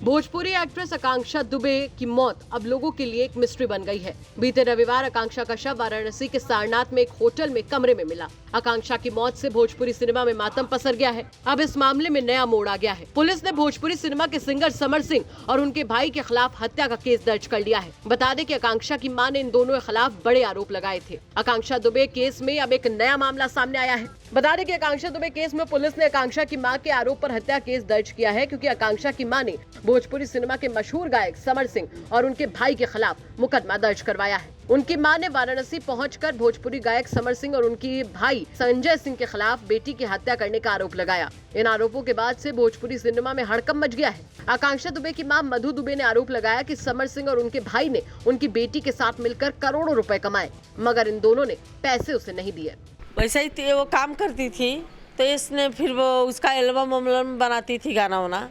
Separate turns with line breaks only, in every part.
Bhojpuri actress आकांक्षा दुबे की मौत अब लोगों के लिए एक मिस्ट्री बन गई है। बीते रविवार आकांक्षा का शव वाराणसी के सारनाथ में एक होटल में कमरे में मिला। आकांक्षा की मौत से भोजपुरी सिनेमा में मातम पसर गया है। अब इस मामले में नया मोड़ आ गया है। पुलिस ने भोजपुरी सिनेमा के सिंगर समर सिंह और उनके भाई के खिलाफ हत्या का केस दर्ज कर लिया है। बता दें कि आकांक्षा की मां ने इन दोनों के खिलाफ बड़े आरोप लगाए थे। आकांक्षा दुबे केस में अब एक नया मामला सामने आया है। बता दें कि आकांक्षा दुबे केस में पुलिस ने आकांक्षा की मां के आरोप पर हत्या केस दर्ज किया है, क्योंकि आकांक्षा की मां ने भोजपुरी सिनेमा के मशहूर गायक समर सिंह और उनके भाई के खिलाफ मुकदमा दर्ज करवाया है। उनकी मां ने वाराणसी पहुंचकर भोजपुरी गायक समर सिंह और उनके भाई संजय सिंह के खिलाफ बेटी की हत्या करने का आरोप लगाया। इन आरोपों के बाद से भोजपुरी सिनेमा में हड़कंप मच गया है। आकांक्षा दुबे की मां मधु दुबे ने आरोप लगाया कि समर सिंह और उनके भाई ने उनकी बेटी के साथ मिलकर करोड़ों रुपए कमाए, मगर इन दोनों ने पैसे उसे नहीं दिए।
वैसे ही वो काम करती थी, तो इसने फिर वो उसका एल्बम बनाती थी, गाना वाना,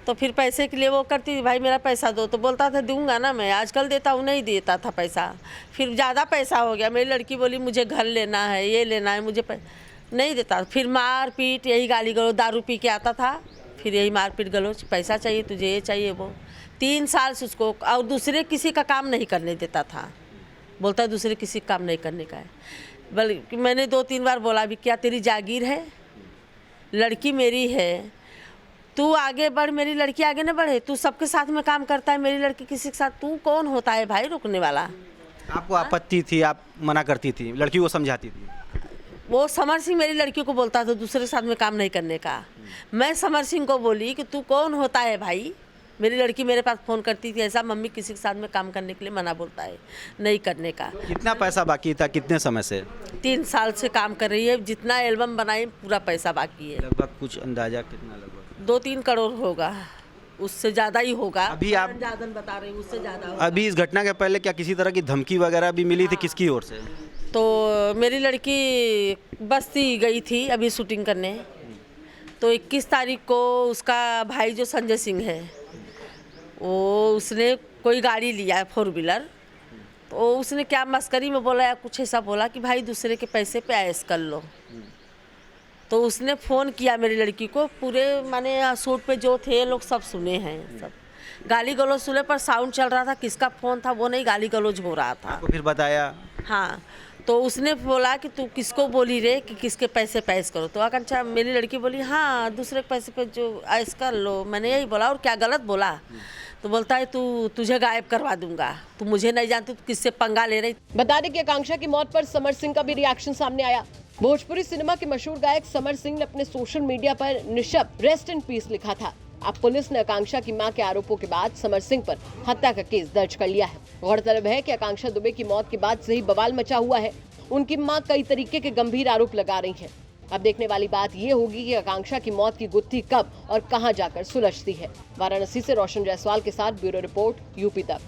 तो फिर पैसे के लिए वो करती थी, भाई मेरा पैसा दो, तो बोलता था दूंगा ना मैं, आजकल देता हूँ, नहीं देता था पैसा। फिर ज़्यादा पैसा हो गया, मेरी लड़की बोली मुझे घर लेना है, ये लेना है, मुझे नहीं देता। फिर मार पीट, यही गाली गलौज, दारू पी के आता था, फिर यही मार पीट गलौज, पैसा चाहिए तुझे, ये चाहिए वो। 3 साल से उसको, और दूसरे किसी का काम नहीं करने देता था, बोलता दूसरे किसी का काम नहीं करने का है। बल्कि मैंने 2-3 बार बोला भी, क्या तेरी जागीर है, लड़की मेरी है, तू आगे बढ़, मेरी लड़की आगे न बढ़े, तू सबके साथ में काम करता है, मेरी लड़की किसी के साथ, तू कौन होता है भाई रुकने वाला।
आपको आपत्ति थी, आप मना करती थी, लड़की को समझाती थी?
वो समर सिंह मेरी लड़की को बोलता था दूसरे के साथ में काम नहीं करने का। मैं समर सिंह को बोली कि तू कौन होता है भाई, मेरी लड़की मेरे पास फ़ोन करती थी, ऐसा मम्मी किसी के साथ में काम करने के लिए मना बोलता है, नहीं करने का।
कितना पैसा बाकी था, कितने समय से?
3 साल से काम कर रही है, जितना एल्बम बनाई पूरा पैसा बाकी है।
लगभग कुछ अंदाजा कितना? लगभग
2-3 करोड़ होगा, उससे ज़्यादा ही होगा।
अभी आप
ज़्यादा बता रहे हैं, उससे ज़्यादा होगा।
अभी इस घटना के पहले क्या किसी तरह की धमकी वगैरह भी मिली थी? किसकी ओर से?
तो मेरी लड़की बस्ती गई थी अभी शूटिंग करने, तो 21 तारीख को उसका भाई जो संजय सिंह है, वो उसने कोई गाड़ी लिया है 4 व्हीलर, तो उसने क्या मस्करी में बोला या कुछ ऐसा बोला कि भाई दूसरे के पैसे पे ऐश कर लो। तो उसने फ़ोन किया मेरी लड़की को, पूरे माने शूट पे जो थे लोग सब सुने हैं, सब गाली गलौज सुने, पर साउंड चल रहा था, किसका फ़ोन था वो नहीं, गाली गलौज हो रहा था।
आपको फिर बताया?
हाँ, तो उसने बोला कि तू किसको बोली रे कि किसके पैसे पे ऐश करो, तो आकांक्षा मेरी लड़की बोली हाँ दूसरे के पैसे पे जो ऐश कर लो, मैंने यही बोला, और क्या गलत बोला? तो बोलता है तुझे गायब करवा दूंगा, तू मुझे नहीं जानती, तू किससे पंगा ले रही।
बता दें कि आकांक्षा की मौत पर समर सिंह का भी रिएक्शन सामने आया। भोजपुरी सिनेमा के मशहूर गायक समर सिंह ने अपने सोशल मीडिया पर निशब्द रेस्ट इन पीस लिखा था। अब पुलिस ने आकांक्षा की मां के आरोपों के बाद समर सिंह पर हत्या का केस दर्ज कर लिया है। गौरतलब है कि आकांक्षा दुबे की मौत के बाद से ही बवाल मचा हुआ है। उनकी मां कई तरीके के गंभीर आरोप लगा रही है। अब देखने वाली बात ये होगी कि आकांक्षा की मौत की गुत्थी कब और कहां जाकर सुलझती है। वाराणसी से रोशन जायसवाल के साथ ब्यूरो रिपोर्ट, यूपी तक।